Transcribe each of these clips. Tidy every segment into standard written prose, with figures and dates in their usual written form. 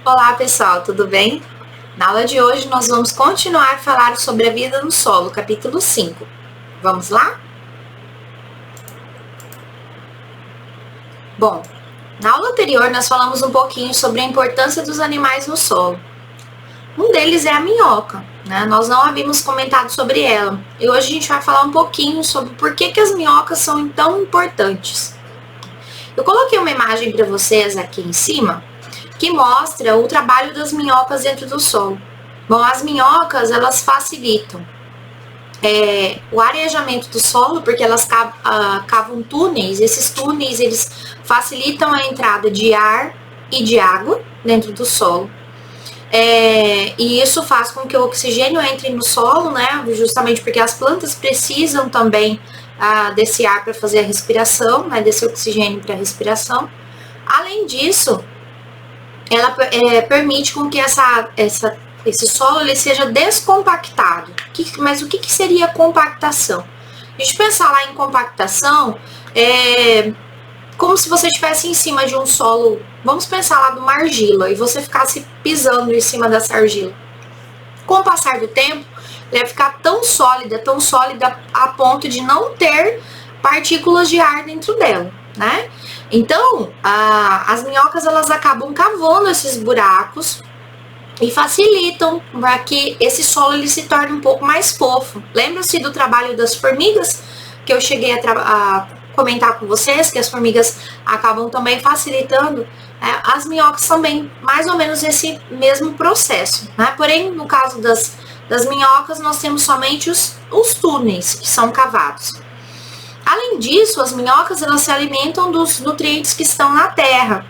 Olá pessoal, tudo bem? Na aula de hoje nós vamos continuar a falar sobre a vida no solo, capítulo 5. Vamos lá? Bom, na aula anterior nós falamos um pouquinho sobre a importância dos animais no solo. Um deles é a minhoca, né? Nós não havíamos comentado sobre ela. E hoje a gente vai falar um pouquinho sobre por que as minhocas são tão importantes. Eu coloquei uma imagem para vocês aqui em cima, que mostra o trabalho das minhocas dentro do solo. Bom, as minhocas, elas facilitam o arejamento do solo, porque elas cavam túneis. Esses túneis, eles facilitam a entrada de ar e de água dentro do solo. E isso faz com que o oxigênio entre no solo, né? Justamente porque as plantas precisam também desse ar para fazer a respiração, né? Desse oxigênio para a respiração. Além disso, ela permite com que esse solo ele seja descompactado. Mas o que seria compactação? A gente pensar lá em compactação, como se você estivesse em cima de um solo, vamos pensar lá de uma argila, e você ficasse pisando em cima dessa argila. Com o passar do tempo, ela vai ficar tão sólida a ponto de não ter partículas de ar dentro dela, né? Então, as minhocas, elas acabam cavando esses buracos e facilitam para que esse solo ele se torne um pouco mais fofo. Lembra-se do trabalho das formigas, que eu cheguei a comentar com vocês, que as formigas acabam também facilitando, as minhocas também, mais ou menos esse mesmo processo, né? Porém, no caso das minhocas, nós temos somente os túneis que são cavados. Além disso, as minhocas, elas se alimentam dos nutrientes que estão na terra.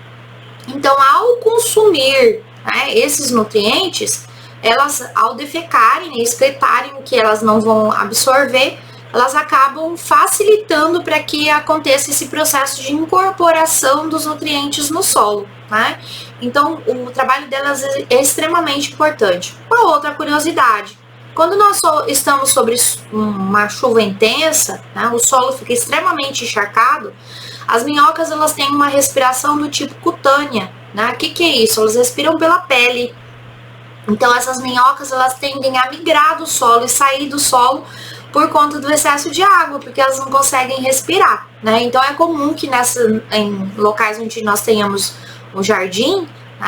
Então, ao consumir, né, esses nutrientes, elas, ao defecarem e excretarem o que elas não vão absorver, elas acabam facilitando para que aconteça esse processo de incorporação dos nutrientes no solo, né? Então, o trabalho delas é extremamente importante. Uma outra curiosidade: quando nós estamos sobre uma chuva intensa, né, o solo fica extremamente encharcado, as minhocas, elas têm uma respiração do tipo cutânea, né? O que é isso? Elas respiram pela pele. Então, essas minhocas, elas tendem a migrar do solo e sair do solo por conta do excesso de água, porque elas não conseguem respirar, né? Então, é comum que em locais onde nós tenhamos um jardim,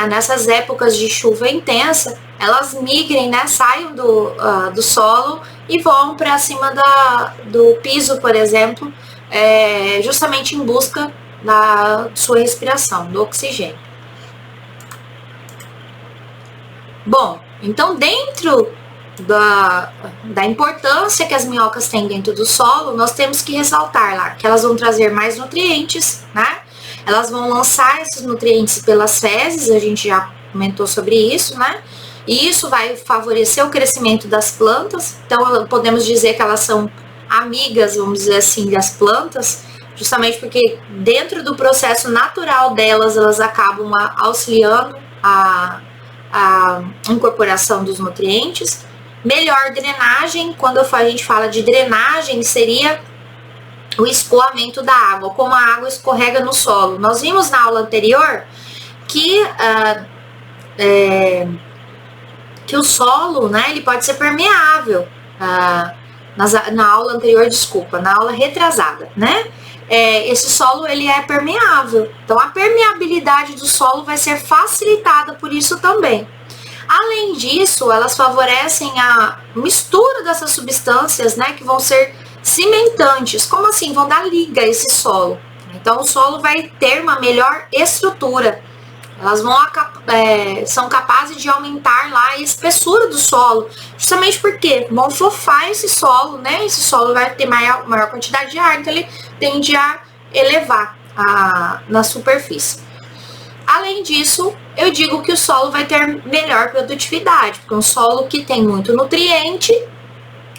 nessas épocas de chuva intensa, elas migrem, né, saiam do solo e vão para cima do piso, por exemplo, justamente em busca da sua respiração, do oxigênio. Bom, então dentro da importância que as minhocas têm dentro do solo, nós temos que ressaltar lá que elas vão trazer mais nutrientes, né? Elas vão lançar esses nutrientes pelas fezes, a gente já comentou sobre isso, né? E isso vai favorecer o crescimento das plantas. Então, podemos dizer que elas são amigas, vamos dizer assim, das plantas, justamente porque dentro do processo natural delas, elas acabam auxiliando a incorporação dos nutrientes. Melhor drenagem, quando a gente fala de drenagem, seria o escoamento da água, como a água escorrega no solo. Nós vimos na aula anterior que o solo, né, ele pode ser permeável. Na aula anterior, na aula retrasada, né? Esse solo, ele é permeável. Então, a permeabilidade do solo vai ser facilitada por isso também. Além disso, elas favorecem a mistura dessas substâncias, né, que vão ser cimentantes. Como assim? Vão dar liga a esse solo. Então, o solo vai ter uma melhor estrutura. Elas são capazes de aumentar lá a espessura do solo, justamente porque vão fofar esse solo, né? Esse solo vai ter maior quantidade de ar, então ele tende a elevar na superfície. Além disso, eu digo que o solo vai ter melhor produtividade, porque um solo que tem muito nutriente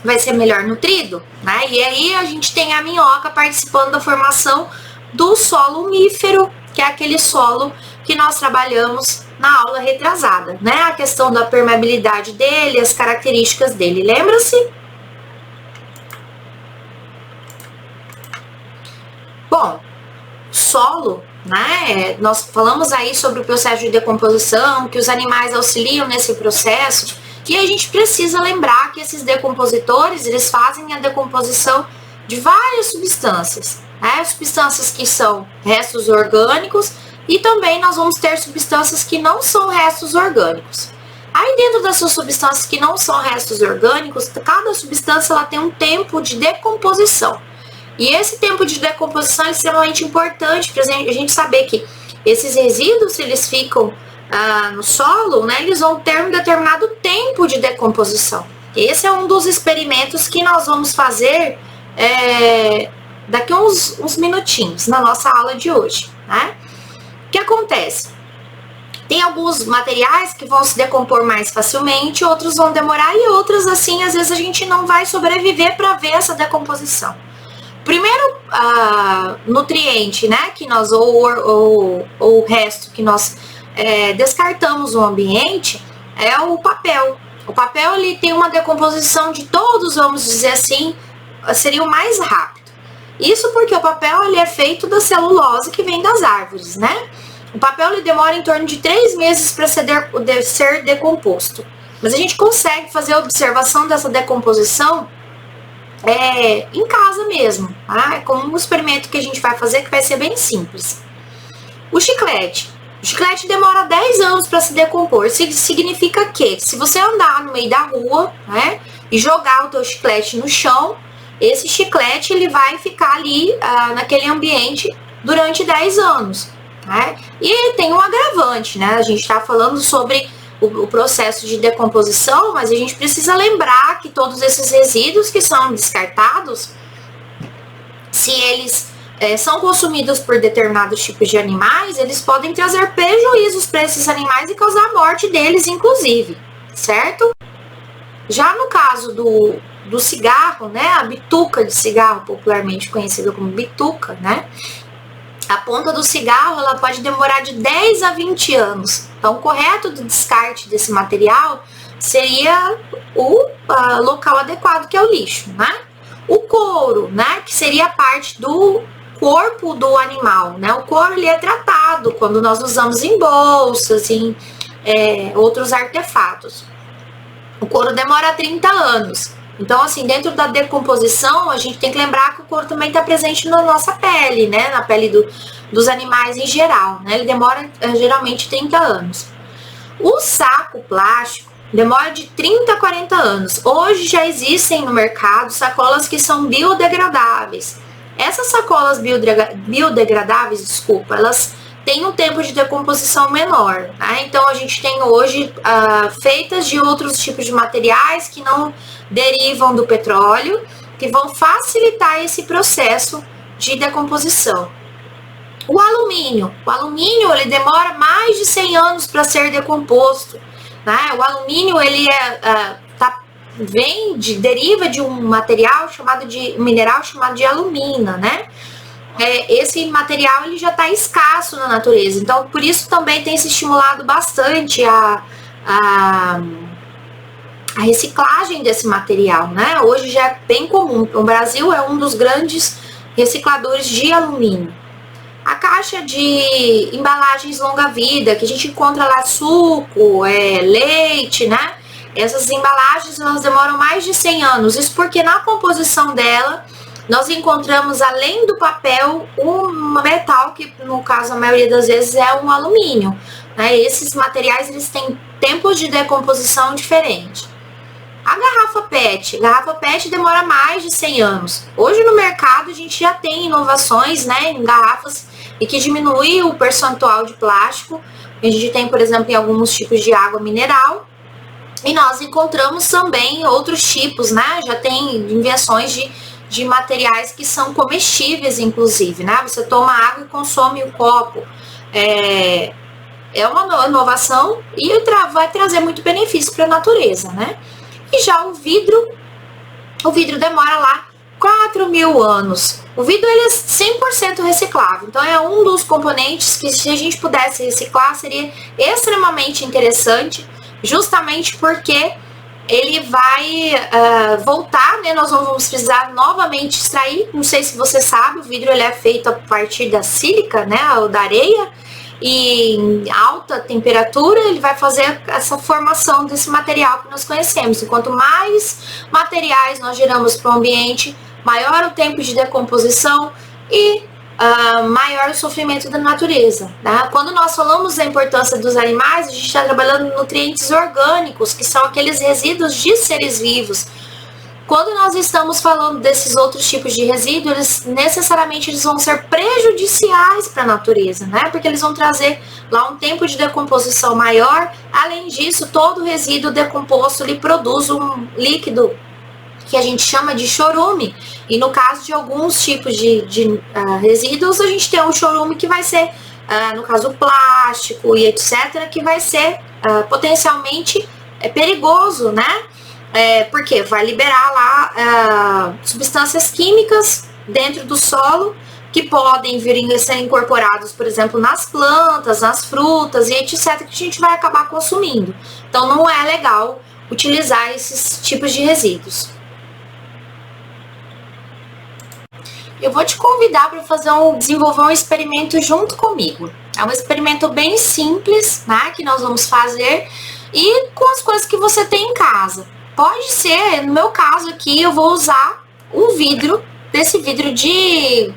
vai ser melhor nutrido, né? E aí a gente tem a minhoca participando da formação do solo umífero, que é aquele solo que nós trabalhamos na aula retrasada, né? A questão da permeabilidade dele, as características dele, lembra-se? Bom, solo né? Nós falamos aí sobre o processo de decomposição, que os animais auxiliam nesse processo, e a gente precisa lembrar que esses decompositores, eles fazem a decomposição de várias substâncias, né? Substâncias que são restos orgânicos, e também nós vamos ter substâncias que não são restos orgânicos. Aí dentro dessas substâncias que não são restos orgânicos, cada substância ela tem um tempo de decomposição. E esse tempo de decomposição é extremamente importante para a gente saber que esses resíduos, se eles ficam no solo, né, eles vão ter um determinado tempo de decomposição. Esse é um dos experimentos que nós vamos fazer daqui a uns minutinhos na nossa aula de hoje, né? O que acontece? Tem alguns materiais que vão se decompor mais facilmente, outros vão demorar e outros, assim, às vezes a gente não vai sobreviver para ver essa decomposição. Primeiro nutriente, né, que nós, ou o resto que nós descartamos no ambiente é o papel. O papel, ele tem uma decomposição de todos, vamos dizer assim, seria o mais rápido. Isso porque o papel, ele é feito da celulose que vem das árvores, né? O papel, ele demora em torno de 3 meses para ser decomposto. Mas a gente consegue fazer a observação dessa decomposição em casa mesmo, tá? É como um experimento que a gente vai fazer, que vai ser bem simples. O chiclete demora 10 anos para se decompor. Isso significa que, se você andar no meio da rua, né, e jogar o teu chiclete no chão, esse chiclete, ele vai ficar ali naquele ambiente durante 10 anos. Né? E tem um agravante, né? A gente está falando sobre o processo de decomposição, mas a gente precisa lembrar que todos esses resíduos que são descartados, se eles são consumidos por determinados tipos de animais, eles podem trazer prejuízos para esses animais e causar a morte deles, inclusive, certo? Já no caso do cigarro, né? A bituca de cigarro, popularmente conhecida como bituca, né? A ponta do cigarro, ela pode demorar de 10 a 20 anos. Então, o correto do descarte desse material seria o local adequado, que é o lixo, né? O couro, né? Que seria a parte do corpo do animal, né? O couro, ele é tratado quando nós usamos em bolsas, em outros artefatos. O couro demora 30 anos. Então, assim, dentro da decomposição, a gente tem que lembrar que o couro também está presente na nossa pele, né? Na pele dos animais em geral, né? Ele demora geralmente 30 anos. O saco plástico demora de 30 a 40 anos. Hoje já existem no mercado sacolas que são biodegradáveis. Essas sacolas biodegradáveis, elas têm um tempo de decomposição menor, né? Então a gente tem hoje feitas de outros tipos de materiais que não derivam do petróleo, que vão facilitar esse processo de decomposição. O alumínio, ele demora mais de 100 anos para ser decomposto, né? O alumínio, ele deriva de um mineral chamado de alumina, né? Esse material, ele já está escasso na natureza, então por isso também tem se estimulado bastante a reciclagem desse material, né? Hoje já é bem comum. O Brasil é um dos grandes recicladores de alumínio. A caixa de embalagens longa-vida, que a gente encontra lá suco, leite, né? Essas embalagens, elas demoram mais de 100 anos. Isso porque na composição dela, nós encontramos, além do papel, um metal, que no caso, a maioria das vezes, é um alumínio, né? Esses materiais, eles têm tempos de decomposição diferentes. A garrafa PET demora mais de 100 anos. Hoje no mercado a gente já tem inovações, né, em garrafas e que diminui o percentual de plástico. A gente tem, por exemplo, em alguns tipos de água mineral. E nós encontramos também outros tipos, né? Já tem invenções de materiais que são comestíveis, inclusive, né? Você toma água e consome o copo. É uma inovação e vai trazer muito benefício para a natureza, né? E já o vidro demora lá 4.000 anos. O vidro, ele é 100% reciclável, então é um dos componentes que, se a gente pudesse reciclar, seria extremamente interessante, justamente porque ele vai voltar, né? Nós vamos precisar novamente extrair. Não sei se você sabe, o vidro ele é feito a partir da sílica, né? Ou da areia. E em alta temperatura ele vai fazer essa formação desse material que nós conhecemos. E quanto mais materiais nós geramos para o ambiente, maior o tempo de decomposição e maior o sofrimento da natureza. Né? Quando nós falamos da importância dos animais, a gente está trabalhando em nutrientes orgânicos, que são aqueles resíduos de seres vivos. Quando nós estamos falando desses outros tipos de resíduos, necessariamente eles vão ser prejudiciais para a natureza, né? Porque eles vão trazer lá um tempo de decomposição maior. Além disso, todo resíduo decomposto ele produz um líquido que a gente chama de chorume. E no caso de alguns tipos de resíduos, a gente tem um chorume que vai ser, no caso o plástico e etc., que vai ser potencialmente perigoso, né? Porque vai liberar lá substâncias químicas dentro do solo que podem vir a ser incorporados, por exemplo, nas plantas, nas frutas e etc., que a gente vai acabar consumindo. Então não é legal utilizar esses tipos de resíduos. Eu vou te convidar para desenvolver um experimento junto comigo. É um experimento bem simples, né, que nós vamos fazer e com as coisas que você tem em casa. Pode ser, no meu caso aqui, eu vou usar um vidro, desse vidro de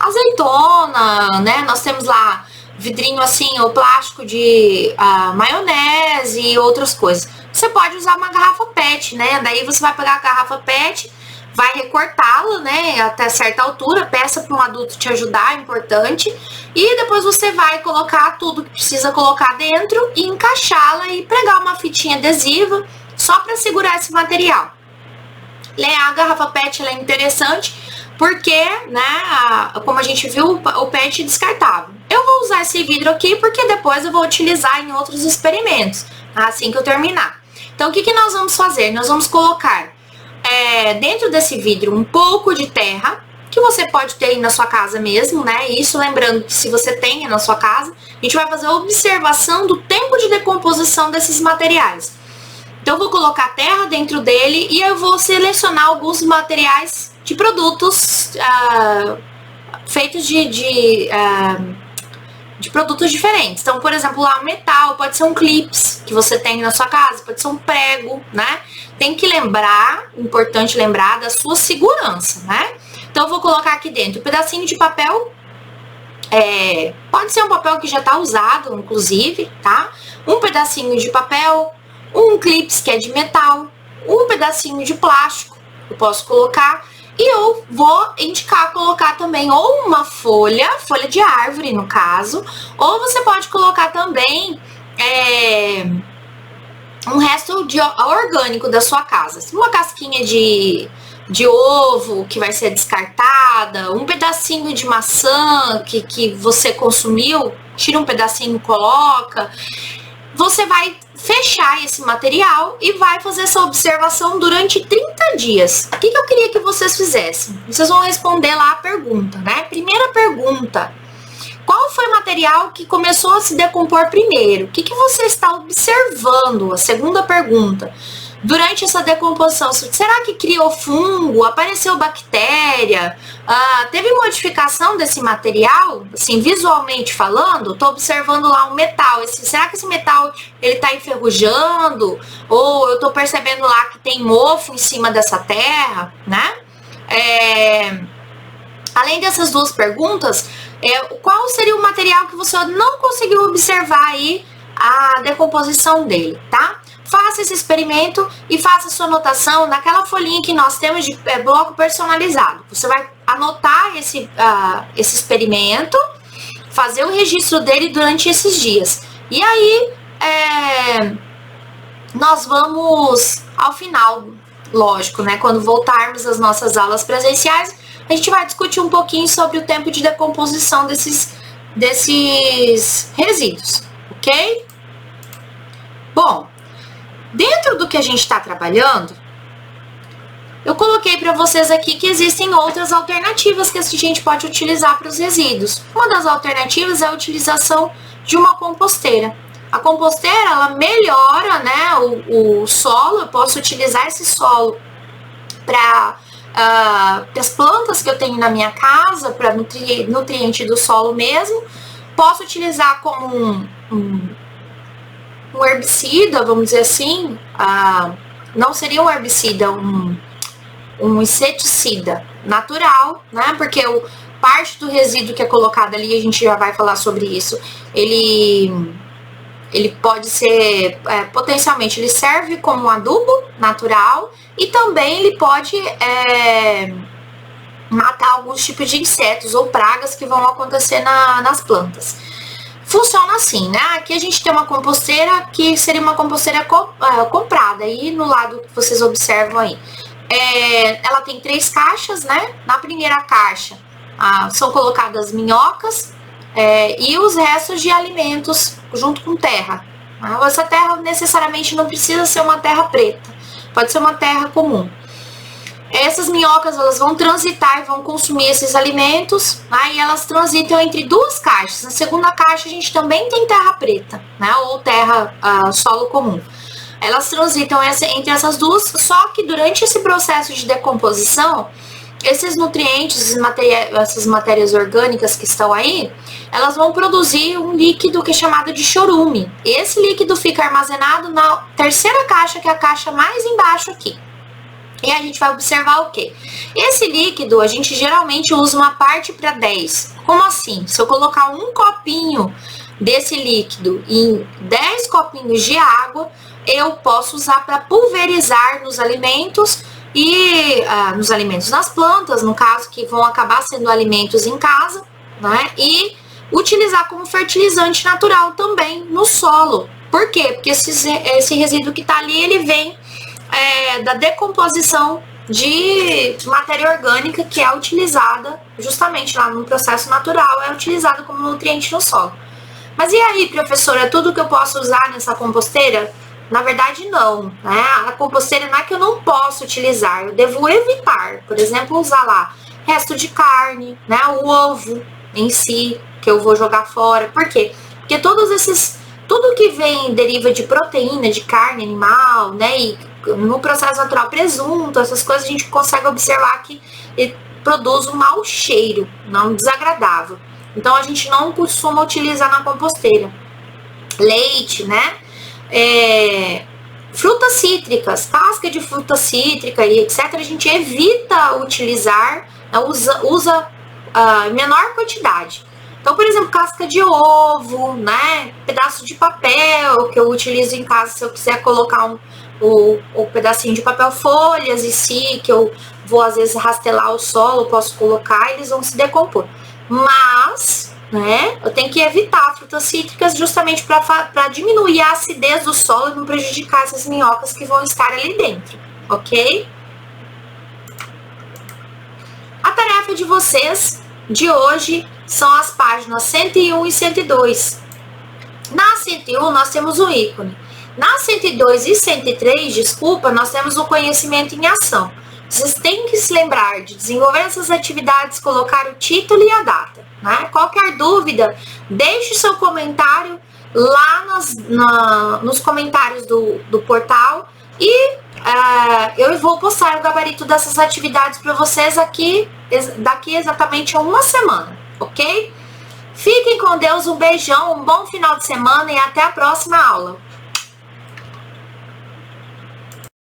azeitona, né? Nós temos lá vidrinho assim, ou plástico de maionese e outras coisas. Você pode usar uma garrafa PET, né? Daí você vai pegar a garrafa PET, vai recortá-la, né, até certa altura, peça para um adulto te ajudar, é importante. E depois você vai colocar tudo que precisa colocar dentro e encaixá-la e pregar uma fitinha adesiva só para segurar esse material. A garrafa PET ela é interessante porque, né, como a gente viu, o PET é descartável. Eu vou usar esse vidro aqui porque depois eu vou utilizar em outros experimentos, assim que eu terminar. Então, o que nós vamos fazer? Nós vamos colocar dentro desse vidro um pouco de terra, que você pode ter aí na sua casa mesmo, né? Isso lembrando que se você tem na sua casa, a gente vai fazer a observação do tempo de decomposição desses materiais. Então, eu vou colocar terra dentro dele e eu vou selecionar alguns materiais de produtos feitos de produtos diferentes. Então, por exemplo, lá metal, pode ser um clips que você tem na sua casa, pode ser um prego, né? Tem que lembrar, importante lembrar da sua segurança, né? Então, eu vou colocar aqui dentro um pedacinho de papel, pode ser um papel que já está usado, inclusive, tá? Um pedacinho de papel, um clips que é de metal, um pedacinho de plástico, eu posso colocar. E eu vou indicar colocar também ou uma folha de árvore no caso, ou você pode colocar também um resto orgânico da sua casa. Uma casquinha de ovo que vai ser descartada, um pedacinho de maçã que você consumiu, tira um pedacinho e coloca. Você vai fechar esse material e vai fazer essa observação durante 30 dias. O que eu queria que vocês fizessem? Vocês vão responder lá a pergunta, né? Primeira pergunta: qual foi o material que começou a se decompor primeiro? O que você está observando? A segunda pergunta: durante essa decomposição, será que criou fungo? Apareceu bactéria? Teve modificação desse material? Assim, visualmente falando, estou observando lá um metal. Será que esse metal ele está enferrujando? Ou eu estou percebendo lá que tem mofo em cima dessa terra, né? Além dessas duas perguntas, qual seria o material que você não conseguiu observar aí a decomposição dele, tá? Faça esse experimento e faça sua anotação naquela folhinha que nós temos de bloco personalizado. Você vai anotar esse experimento, fazer o registro dele durante esses dias. E aí, nós vamos, ao final, lógico, né? Quando voltarmos às nossas aulas presenciais, a gente vai discutir um pouquinho sobre o tempo de decomposição desses resíduos, ok? Bom, dentro do que a gente está trabalhando, eu coloquei para vocês aqui que existem outras alternativas que a gente pode utilizar para os resíduos. Uma das alternativas é a utilização de uma composteira. A composteira, ela melhora, né, o solo. Eu posso utilizar esse solo para as plantas que eu tenho na minha casa, para nutriente do solo mesmo. Posso utilizar como um herbicida, vamos dizer assim. Não seria um herbicida, um inseticida natural, né? Porque parte do resíduo que é colocado ali, a gente já vai falar sobre isso, ele pode ser, potencialmente, ele serve como um adubo natural e também ele pode matar alguns tipos de insetos ou pragas que vão acontecer nas plantas. Funciona assim, né? Aqui a gente tem uma composteira que seria uma composteira comprada, aí no lado que vocês observam aí. Ela tem 3 caixas, né? Na primeira caixa são colocadas minhocas e os restos de alimentos junto com terra. Essa terra necessariamente não precisa ser uma terra preta, pode ser uma terra comum. Essas minhocas, elas vão transitar e vão consumir esses alimentos, aí elas transitam entre 2 caixas. Na segunda caixa a gente também tem terra preta, né? Ou terra solo comum. Elas transitam entre essas 2, só que durante esse processo de decomposição, esses nutrientes, essas matérias orgânicas que estão aí, elas vão produzir um líquido que é chamado de chorume. Esse líquido fica armazenado na terceira caixa, que é a caixa mais embaixo aqui. E a gente vai observar o quê? Esse líquido, a gente geralmente usa uma parte para 10. Como assim? Se eu colocar um copinho desse líquido em 10 copinhos de água, eu posso usar para pulverizar nos alimentos e nos alimentos nas plantas, no caso, que vão acabar sendo alimentos em casa, né? E utilizar como fertilizante natural também no solo. Por quê? Porque esse resíduo que está ali, ele vem da decomposição de matéria orgânica que é utilizada justamente lá no processo natural, é utilizada como nutriente no solo. Mas e aí, professora, tudo que eu posso usar nessa composteira? Na verdade, não, né? A composteira não é que eu não posso utilizar, eu devo evitar, por exemplo, usar lá resto de carne, né? O ovo em si, que eu vou jogar fora. Por quê? Porque tudo que deriva de proteína, de carne animal, né? E no processo natural, presunto, essas coisas, a gente consegue observar que ele produz um mau cheiro, não desagradável. Então, a gente não costuma utilizar na composteira. Leite, né? Frutas cítricas, casca de fruta cítrica e etc. A gente evita utilizar, usa em menor quantidade. Então, por exemplo, casca de ovo, né? Pedaço de papel que eu utilizo em casa se eu quiser colocar o pedacinho de papel, folhas em si, que eu vou às vezes rastelar o solo, posso colocar, eles vão se decompor. Mas, né, eu tenho que evitar frutas cítricas justamente para diminuir a acidez do solo e não prejudicar essas minhocas que vão estar ali dentro, ok? A tarefa de vocês de hoje são as páginas 101 e 102. Na 101 nós temos o ícone. Na 102 e 103, nós temos o conhecimento em ação. Vocês têm que se lembrar de desenvolver essas atividades, colocar o título e a data, né? Qualquer dúvida, deixe seu comentário lá nos comentários do portal e eu vou postar o gabarito dessas atividades para vocês daqui exatamente a uma semana, ok? Fiquem com Deus, um beijão, um bom final de semana e até a próxima aula.